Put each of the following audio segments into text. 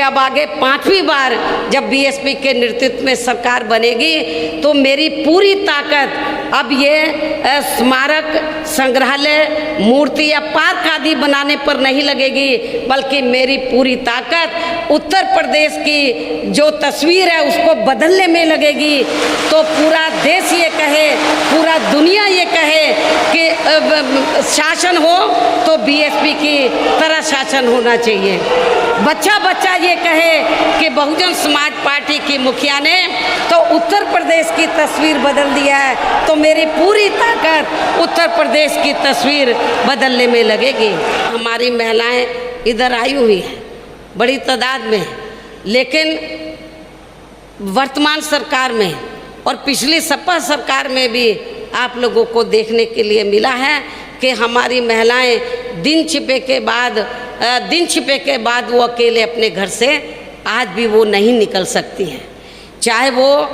अब आगे 5वीं बार जब बीएसपी के नेतृत्व में सरकार बनेगी तो मेरी पूरी ताकत अब ये स्मारक, संग्रहालय, मूर्ति या पार्क आदि बनाने पर नहीं लगेगी, बल्कि मेरी पूरी ताकत उत्तर प्रदेश की जो तस्वीर है उसको बदलने में लगेगी। तो पूरा देश ये कहे, पूरा दुनिया ये कहे कि शासन हो तो बीएसपी की तरह शासन होना चाहिए। बच्चा बच्चा ये कहे कि बहुजन समाज पार्टी की मुखिया ने तो उत्तर प्रदेश की तस्वीर बदल दिया है, तो मेरी पूरी ताकत उत्तर प्रदेश की तस्वीर बदलने में लगेगी। हमारी महिलाएं इधर आई हुई हैं बड़ी तादाद में, लेकिन वर्तमान सरकार में और पिछली सपा सरकार में भी आप लोगों को देखने के लिए मिला है कि हमारी महिलाएं दिन छिपे के बाद वो अकेले अपने घर से आज भी वो नहीं निकल सकती हैं। चाहे वो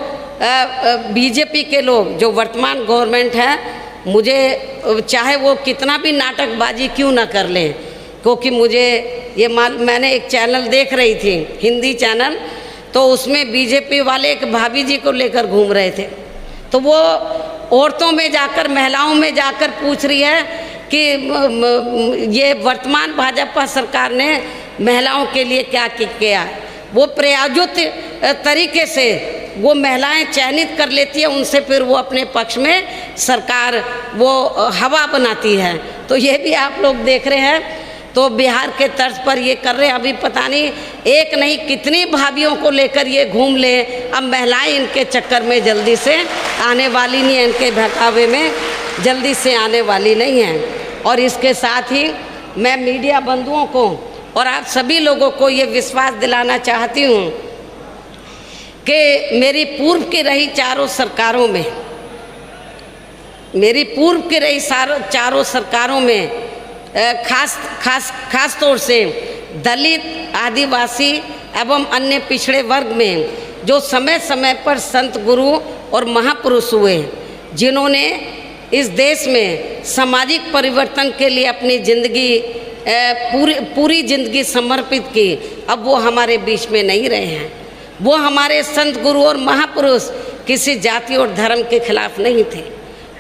बीजेपी के लोग जो वर्तमान गवर्नमेंट है, मुझे चाहे वो कितना भी नाटकबाजी क्यों ना कर लें, क्योंकि मुझे ये मैंने एक चैनल देख रही थी, हिंदी चैनल, तो उसमें बीजेपी वाले एक भाभी जी को लेकर घूम रहे थे। तो वो औरतों में जाकर, महिलाओं में जाकर पूछ रही है कि ये वर्तमान भाजपा सरकार ने महिलाओं के लिए क्या किया। वो प्रायोजित तरीके से वो महिलाएं चयनित कर लेती है, उनसे फिर वो अपने पक्ष में सरकार वो हवा बनाती है। तो ये भी आप लोग देख रहे हैं। तो बिहार के तर्ज पर ये कर रहे हैं। अभी पता नहीं एक नहीं कितनी भाभीियों को लेकर ये घूम ले। अब महिलाएं इनके चक्कर में जल्दी से आने वाली नहीं है, इनके बहकावे में जल्दी से आने वाली नहीं है। और इसके साथ ही मैं मीडिया बंधुओं को और आप सभी लोगों को ये विश्वास दिलाना चाहती हूँ कि मेरी पूर्व की रही चारों सरकारों में खास तौर से दलित, आदिवासी एवं अन्य पिछड़े वर्ग में जो समय समय पर संत, गुरु और महापुरुष हुए, जिन्होंने इस देश में सामाजिक परिवर्तन के लिए अपनी जिंदगी पूरी जिंदगी समर्पित की, अब वो हमारे बीच में नहीं रहे हैं। वो हमारे संत, गुरु और महापुरुष किसी जाति और धर्म के खिलाफ नहीं थे।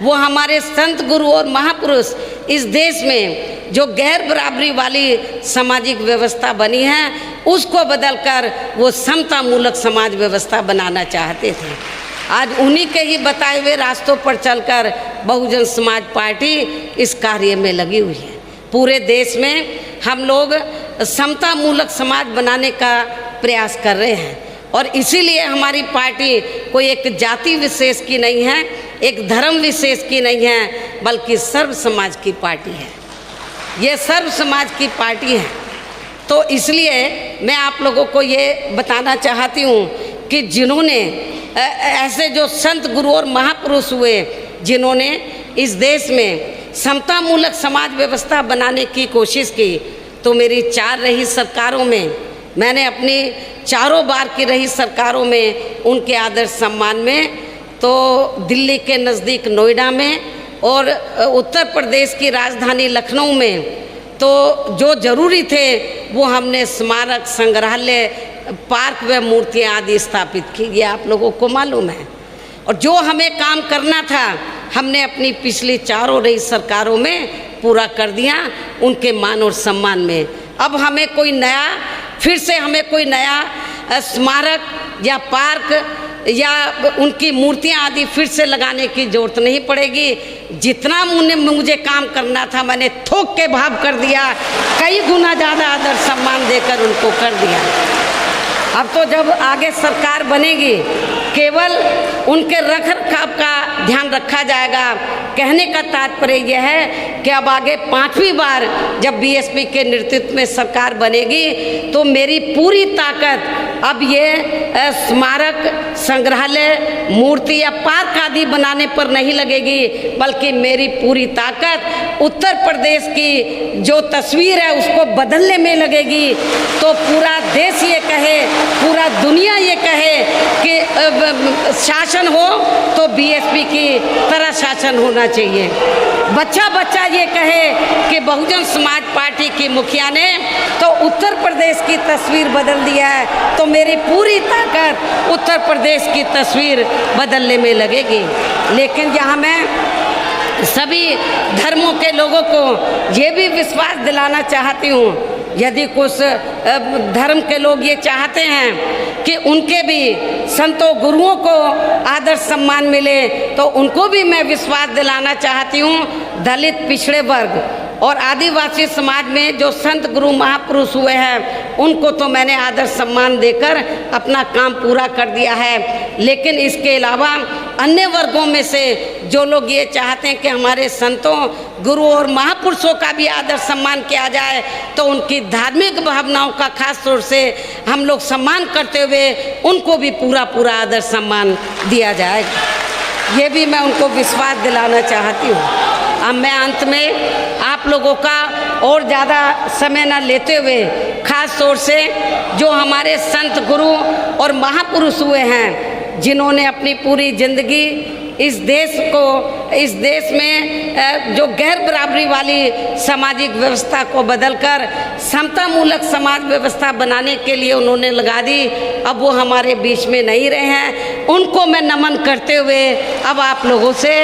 वो हमारे संत, गुरु और महापुरुष इस देश में जो गैर बराबरी वाली सामाजिक व्यवस्था बनी है उसको बदलकर वो समतामूलक समाज व्यवस्था बनाना चाहते थे। आज उन्हीं के ही बताए हुए रास्तों पर चलकर बहुजन समाज पार्टी इस कार्य में लगी हुई है। पूरे देश में हम लोग समतामूलक समाज बनाने का प्रयास कर रहे हैं और इसीलिए हमारी पार्टी कोई एक जाति विशेष की नहीं है, एक धर्म विशेष की नहीं है, बल्कि सर्व समाज की पार्टी है। ये सर्व समाज की पार्टी है। तो इसलिए मैं आप लोगों को ये बताना चाहती हूँ कि जिन्होंने ऐसे जो संत, गुरु और महापुरुष हुए, जिन्होंने इस देश में समतामूलक समाज व्यवस्था बनाने की कोशिश की, तो मेरी 4 रही सरकारों में मैंने अपनी चारों बार की रही सरकारों में उनके आदर सम्मान में, तो दिल्ली के नज़दीक नोएडा में और उत्तर प्रदेश की राजधानी लखनऊ में तो जो ज़रूरी थे वो हमने स्मारक, संग्रहालय, पार्क व मूर्तियाँ आदि स्थापित की। ये आप लोगों को मालूम है। और जो हमें काम करना था हमने अपनी पिछली 4 रही सरकारों में पूरा कर दिया, उनके मान और सम्मान में। अब हमें कोई नया, फिर से हमें कोई नया स्मारक या पार्क या उनकी मूर्तियां आदि फिर से लगाने की ज़रूरत नहीं पड़ेगी। जितना मुझे काम करना था मैंने थोक के भाव कर दिया, कई गुना ज़्यादा आदर सम्मान देकर उनको कर दिया। अब तो जब आगे सरकार बनेगी केवल उनके रख रखाव का ध्यान रखा जाएगा। कहने का तात्पर्य यह है कि अब आगे 5वीं बार जब बीएसपी के नेतृत्व में सरकार बनेगी तो मेरी पूरी ताकत अब ये स्मारक, संग्रहालय, मूर्ति या पार्क आदि बनाने पर नहीं लगेगी, बल्कि मेरी पूरी ताकत उत्तर प्रदेश की जो तस्वीर है उसको बदलने में लगेगी। तो पूरा देश ये कहे, पूरा दुनिया ये कहे कि शासन हो तो बीएसपी की तरह शासन होना चाहिए। बच्चा बच्चा ये कहे कि बहुजन समाज पार्टी की मुखिया ने तो उत्तर प्रदेश की तस्वीर बदल दिया है, तो मेरी पूरी ताकत उत्तर प्रदेश की तस्वीर बदलने में लगेगी। लेकिन यहाँ मैं सभी धर्मों के लोगों को ये भी विश्वास दिलाना चाहती हूँ, यदि कुछ धर्म के लोग ये चाहते हैं कि उनके भी संतों गुरुओं को आदर सम्मान मिले, तो उनको भी मैं विश्वास दिलाना चाहती हूँ। दलित पिछड़े वर्ग और आदिवासी समाज में जो संत गुरु महापुरुष हुए हैं उनको तो मैंने आदर सम्मान देकर अपना काम पूरा कर दिया है। लेकिन इसके अलावा अन्य वर्गों में से जो लोग ये चाहते हैं कि हमारे संतों गुरु और महापुरुषों का भी आदर सम्मान किया जाए, तो उनकी धार्मिक भावनाओं का खास तौर से हम लोग सम्मान करते हुए उनको भी पूरा पूरा आदर सम्मान दिया जाएगा। ये भी मैं उनको विश्वास दिलाना चाहती हूँ। अब मैं अंत में आप लोगों का और ज़्यादा समय न लेते हुए खास तौर से जो हमारे संत गुरु और महापुरुष हुए हैं, जिन्होंने अपनी पूरी ज़िंदगी इस देश में जो गैर बराबरी वाली सामाजिक व्यवस्था को बदलकर समतामूलक समाज व्यवस्था बनाने के लिए उन्होंने लगा दी, अब वो हमारे बीच में नहीं रहे हैं। उनको मैं नमन करते हुए अब आप लोगों से